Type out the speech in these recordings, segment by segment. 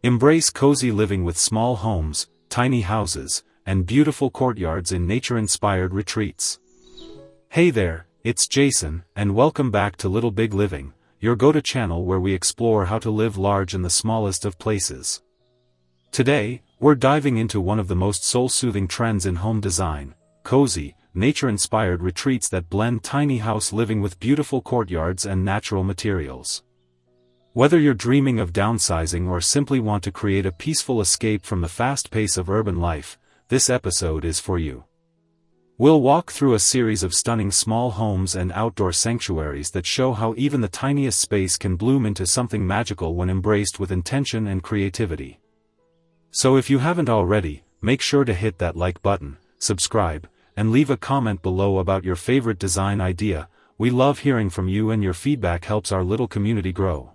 Embrace cozy living with small homes, tiny houses, and beautiful courtyards in nature-inspired retreats. Hey there, it's Jason, and welcome back to Little Big Living, your go-to channel where we explore how to live large in the smallest of places. Today, we're diving into one of the most soul-soothing trends in home design: cozy, nature-inspired retreats that blend tiny house living with beautiful courtyards and natural materials. Whether you're dreaming of downsizing or simply want to create a peaceful escape from the fast pace of urban life, this episode is for you. We'll walk through a series of stunning small homes and outdoor sanctuaries that show how even the tiniest space can bloom into something magical when embraced with intention and creativity. So if you haven't already, make sure to hit that like button, subscribe, and leave a comment below about your favorite design idea. We love hearing from you, and your feedback helps our little community grow.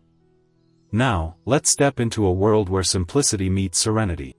Now, let's step into a world where simplicity meets serenity.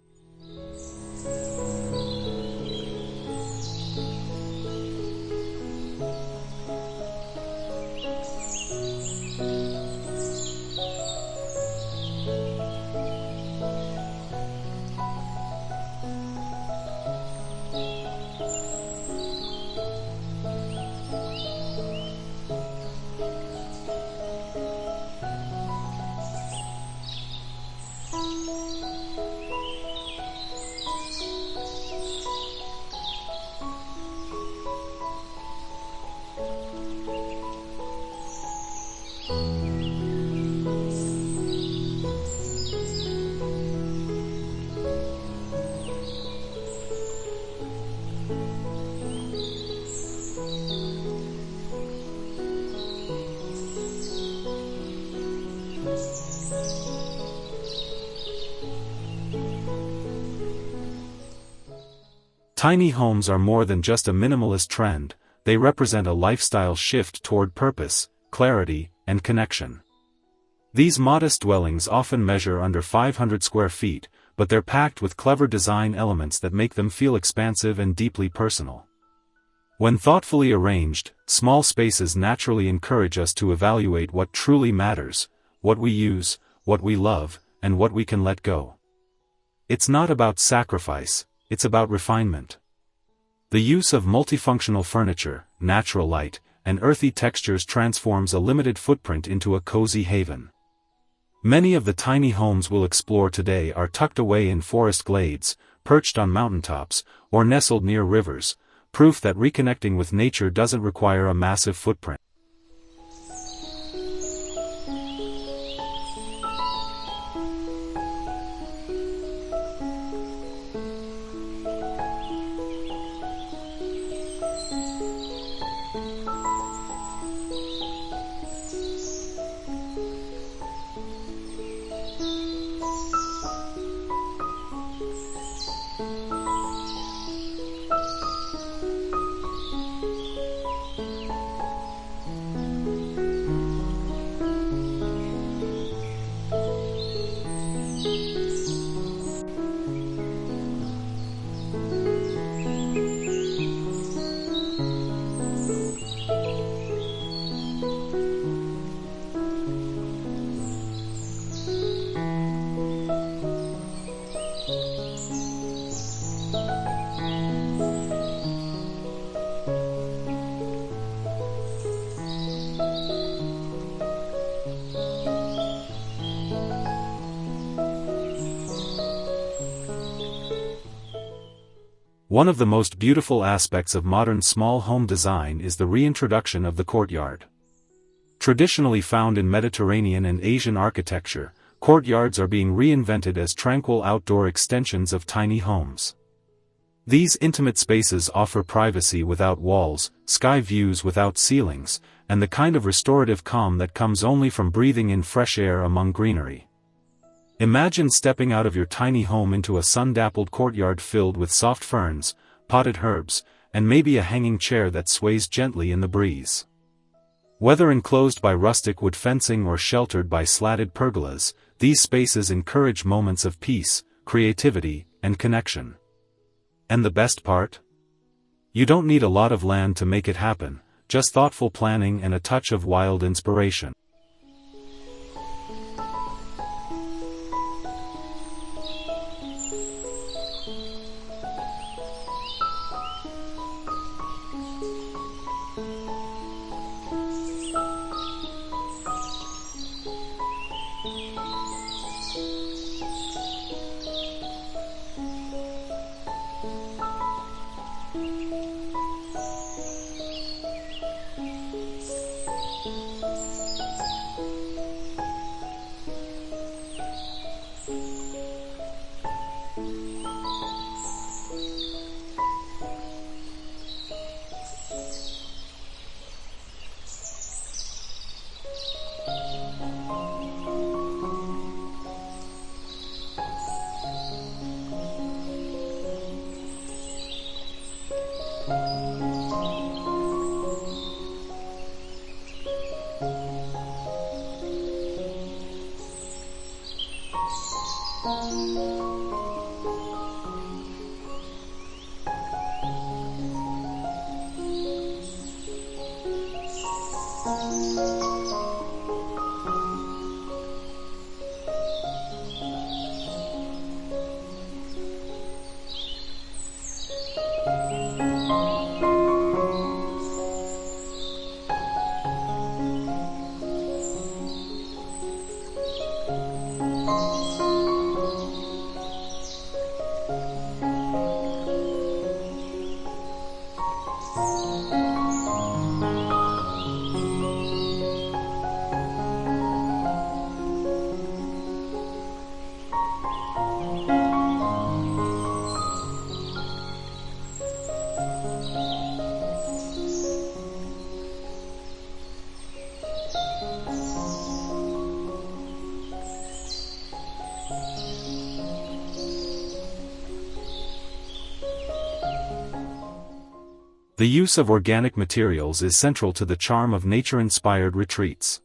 Tiny homes are more than just a minimalist trend, they represent a lifestyle shift toward purpose, clarity, and connection. These modest dwellings often measure under 500 square feet, but they're packed with clever design elements that make them feel expansive and deeply personal. When thoughtfully arranged, small spaces naturally encourage us to evaluate what truly matters, what we use, what we love, and what we can let go. It's not about sacrifice, it's about refinement. The use of multifunctional furniture, natural light, and earthy textures transforms a limited footprint into a cozy haven. Many of the tiny homes we'll explore today are tucked away in forest glades, perched on mountaintops, or nestled near rivers, proof that reconnecting with nature doesn't require a massive footprint. One of the most beautiful aspects of modern small home design is the reintroduction of the courtyard. Traditionally found in Mediterranean and Asian architecture, courtyards are being reinvented as tranquil outdoor extensions of tiny homes. These intimate spaces offer privacy without walls, sky views without ceilings, and the kind of restorative calm that comes only from breathing in fresh air among greenery. Imagine stepping out of your tiny home into a sun-dappled courtyard filled with soft ferns, potted herbs, and maybe a hanging chair that sways gently in the breeze. Whether enclosed by rustic wood fencing or sheltered by slatted pergolas, these spaces encourage moments of peace, creativity, and connection. And the best part? You don't need a lot of land to make it happen, just thoughtful planning and a touch of wild inspiration. The use of organic materials is central to the charm of nature-inspired retreats.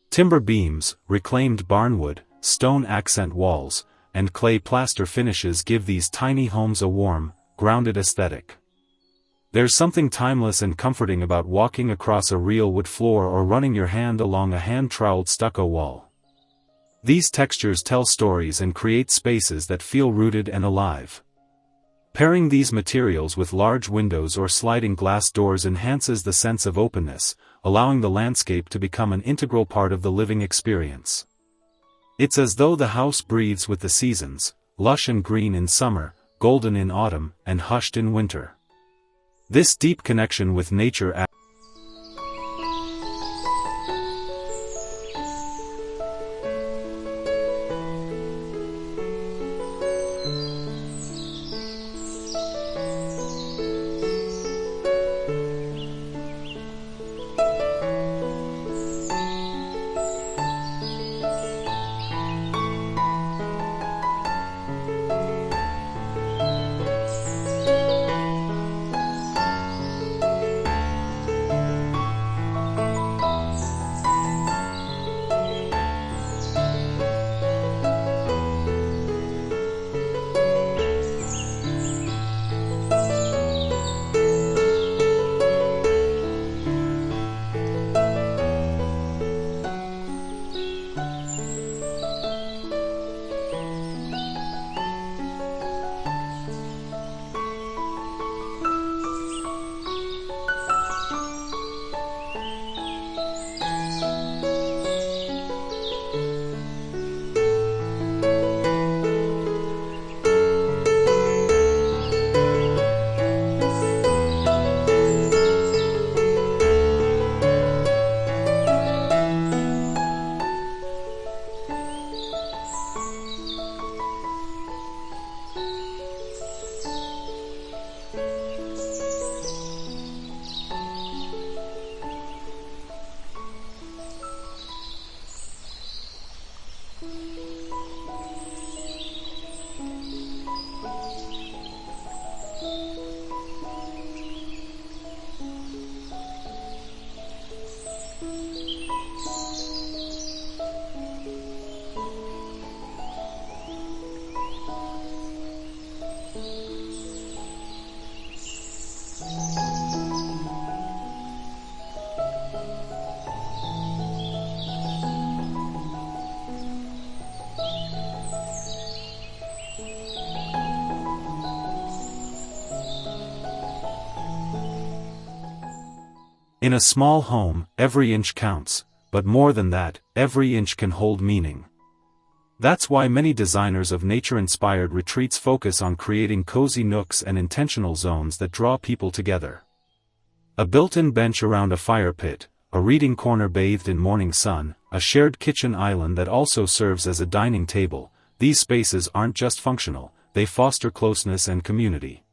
Timber beams, reclaimed barnwood, stone accent walls, and clay plaster finishes give these tiny homes a warm, grounded aesthetic. There's something timeless and comforting about walking across a real wood floor or running your hand along a hand-troweled stucco wall. These textures tell stories and create spaces that feel rooted and alive. Pairing these materials with large windows or sliding glass doors enhances the sense of openness, allowing the landscape to become an integral part of the living experience. It's as though the house breathes with the seasons, lush and green in summer, golden in autumn, and hushed in winter. This deep connection with nature adds In a small home, every inch counts, but more than that, every inch can hold meaning. That's why many designers of nature-inspired retreats focus on creating cozy nooks and intentional zones that draw people together. A built-in bench around a fire pit, a reading corner bathed in morning sun, a shared kitchen island that also serves as a dining table, these spaces aren't just functional, they foster closeness and community.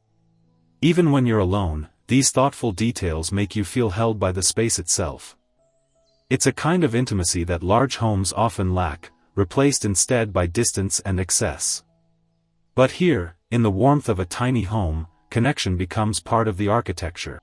Even when you're alone, these thoughtful details make you feel held by the space itself. It's a kind of intimacy that large homes often lack, replaced instead by distance and excess. But here, in the warmth of a tiny home, connection becomes part of the architecture.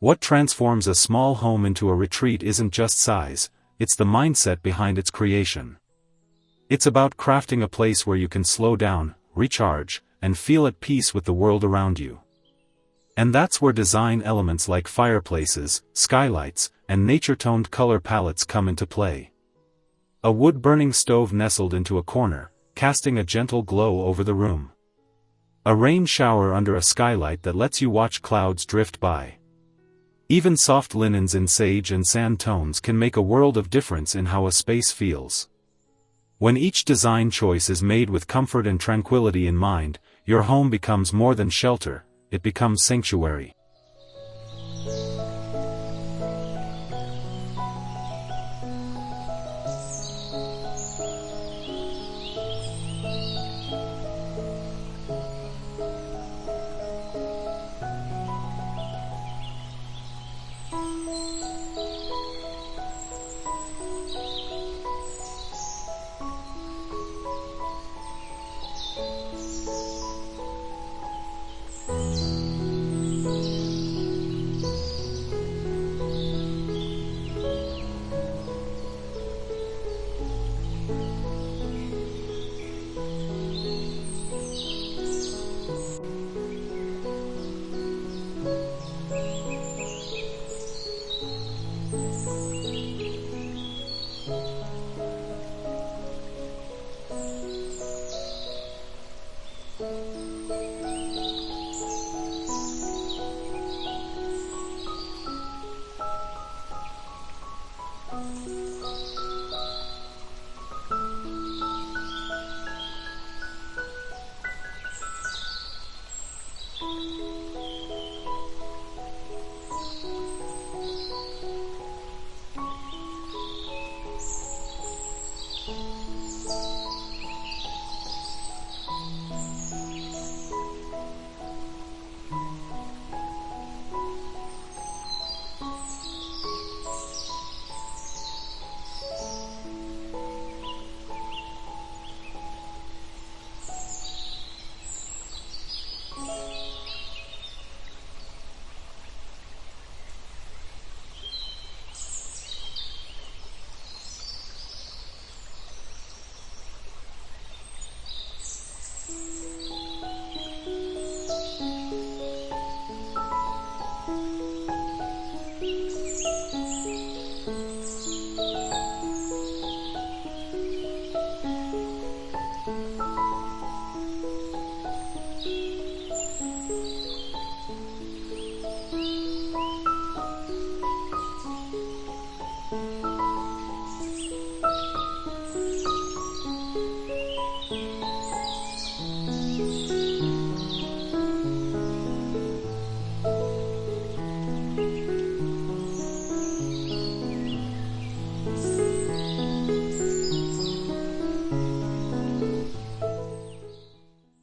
What transforms a small home into a retreat isn't just size, it's the mindset behind its creation. It's about crafting a place where you can slow down, recharge, and feel at peace with the world around you. And that's where design elements like fireplaces, skylights, and nature-toned color palettes come into play. A wood-burning stove nestled into a corner, casting a gentle glow over the room. A rain shower under a skylight that lets you watch clouds drift by. Even soft linens in sage and sand tones can make a world of difference in how a space feels. When each design choice is made with comfort and tranquility in mind, your home becomes more than shelter, it becomes sanctuary.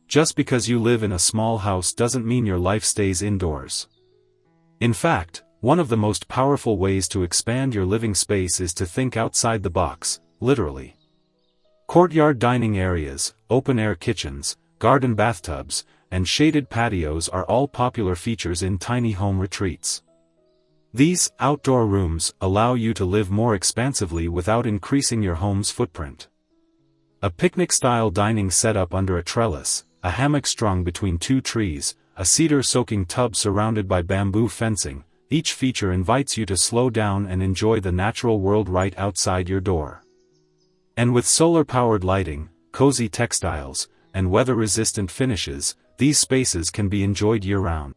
Just because you live in a small house doesn't mean your life stays indoors. In fact, one of the most powerful ways to expand your living space is to think outside the box, literally. Courtyard dining areas, open-air kitchens, garden bathtubs, and shaded patios are all popular features in tiny home retreats. These outdoor rooms allow you to live more expansively without increasing your home's footprint. A picnic-style dining setup under a trellis, a hammock strung between two trees, a cedar-soaking tub surrounded by bamboo fencing, each feature invites you to slow down and enjoy the natural world right outside your door. And with solar-powered lighting, cozy textiles, and weather-resistant finishes, these spaces can be enjoyed year-round.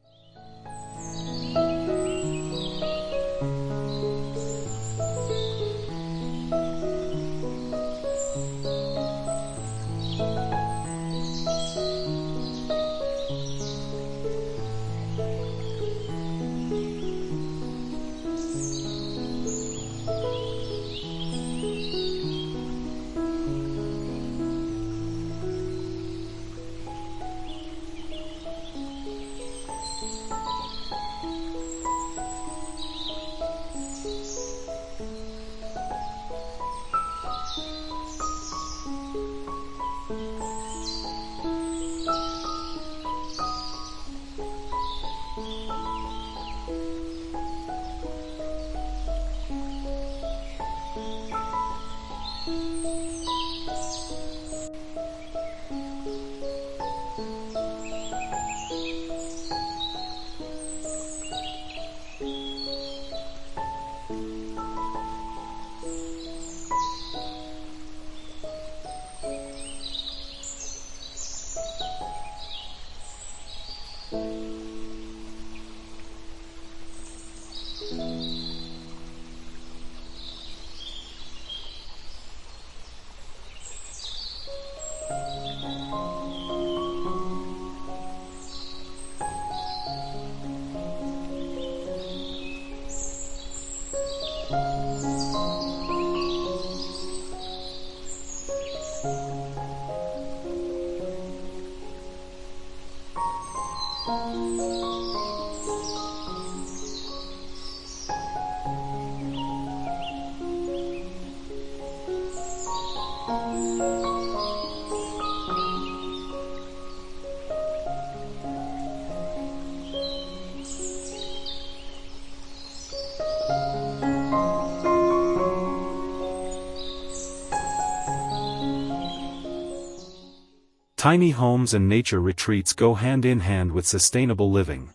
Tiny homes and nature retreats go hand in hand with sustainable living.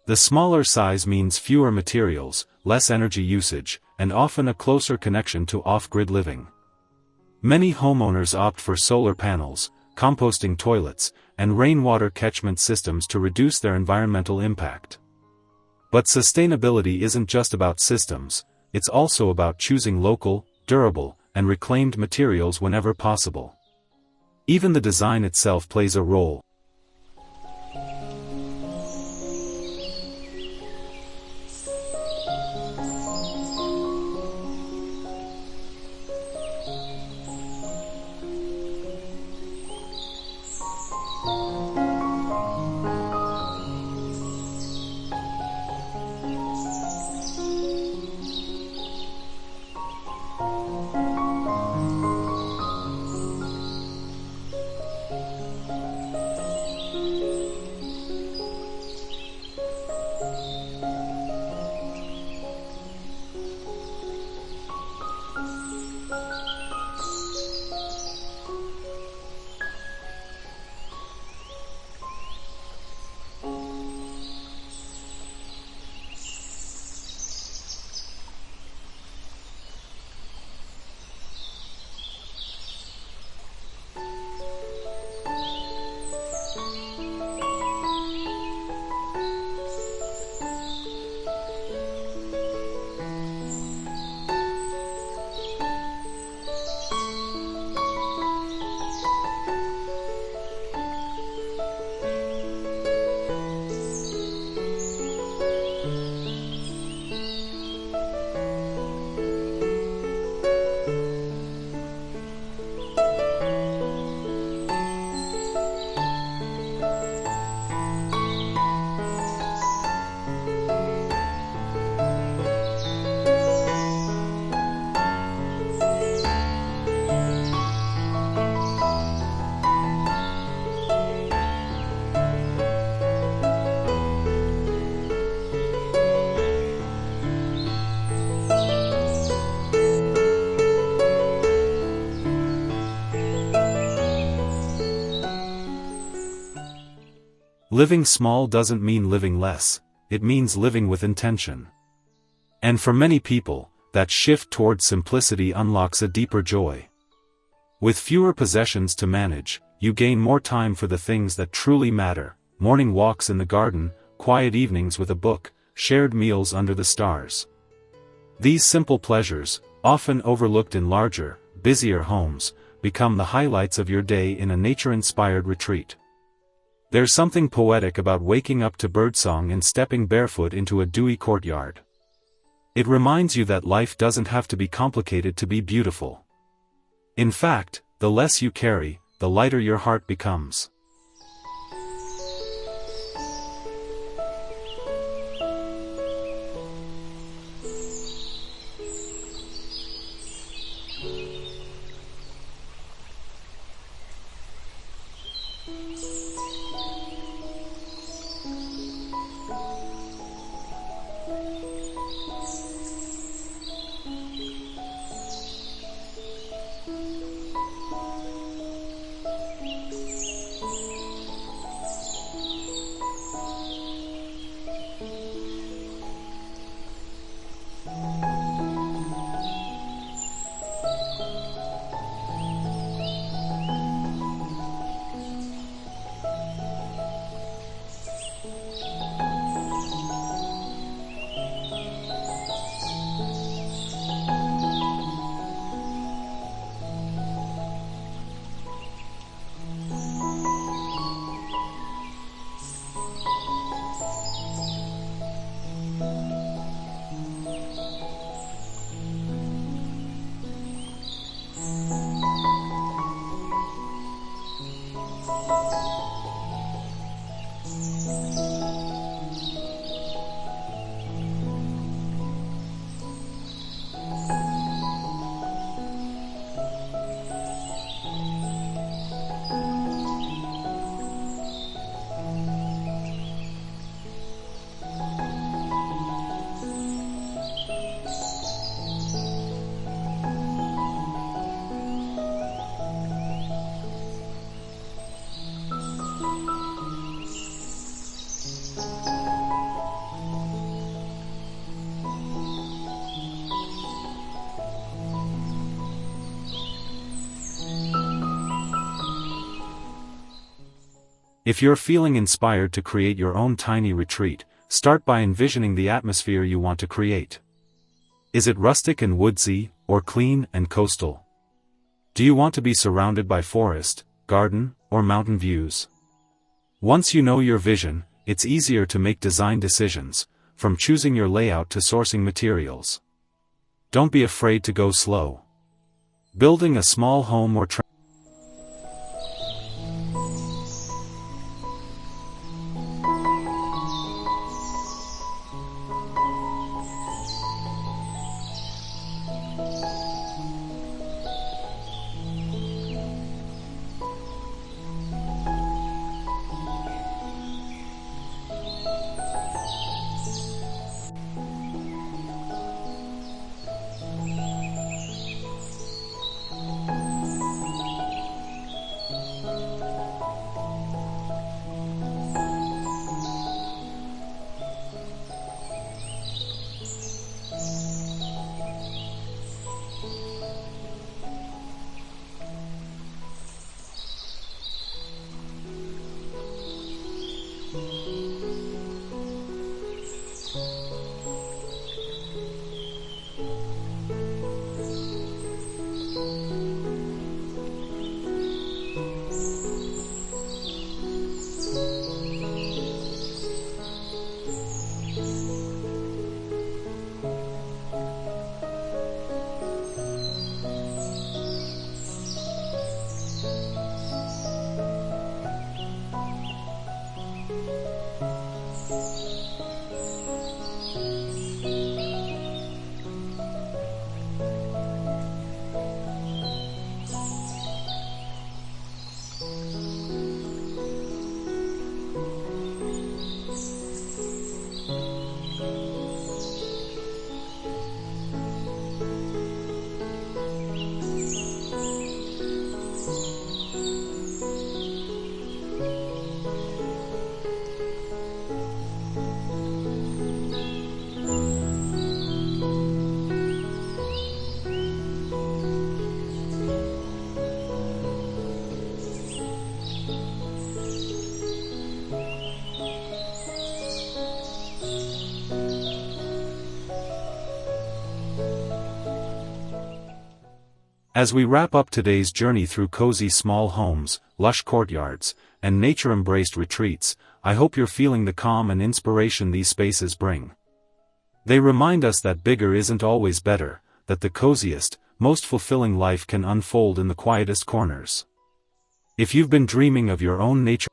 The smaller size means fewer materials, less energy usage, and often a closer connection to off-grid living. Many homeowners opt for solar panels, composting toilets, and rainwater catchment systems to reduce their environmental impact. But sustainability isn't just about systems, it's also about choosing local, durable, and reclaimed materials whenever possible. Even the design itself plays a role. Living small doesn't mean living less, it means living with intention. And for many people, that shift towards simplicity unlocks a deeper joy. With fewer possessions to manage, you gain more time for the things that truly matter: morning walks in the garden, quiet evenings with a book, shared meals under the stars. These simple pleasures, often overlooked in larger, busier homes, become the highlights of your day in a nature-inspired retreat. There's something poetic about waking up to birdsong and stepping barefoot into a dewy courtyard. It reminds you that life doesn't have to be complicated to be beautiful. In fact, the less you carry, the lighter your heart becomes. If you're feeling inspired to create your own tiny retreat, start by envisioning the atmosphere you want to create. Is it rustic and woodsy, or clean and coastal? Do you want to be surrounded by forest, garden, or mountain views? Once you know your vision, it's easier to make design decisions, from choosing your layout to sourcing materials. Don't be afraid to go slow. Building a small home or As we wrap up today's journey through cozy small homes, lush courtyards, and nature-embraced retreats, I hope you're feeling the calm and inspiration these spaces bring. They remind us that bigger isn't always better, that the coziest, most fulfilling life can unfold in the quietest corners. If you've been dreaming of your own nature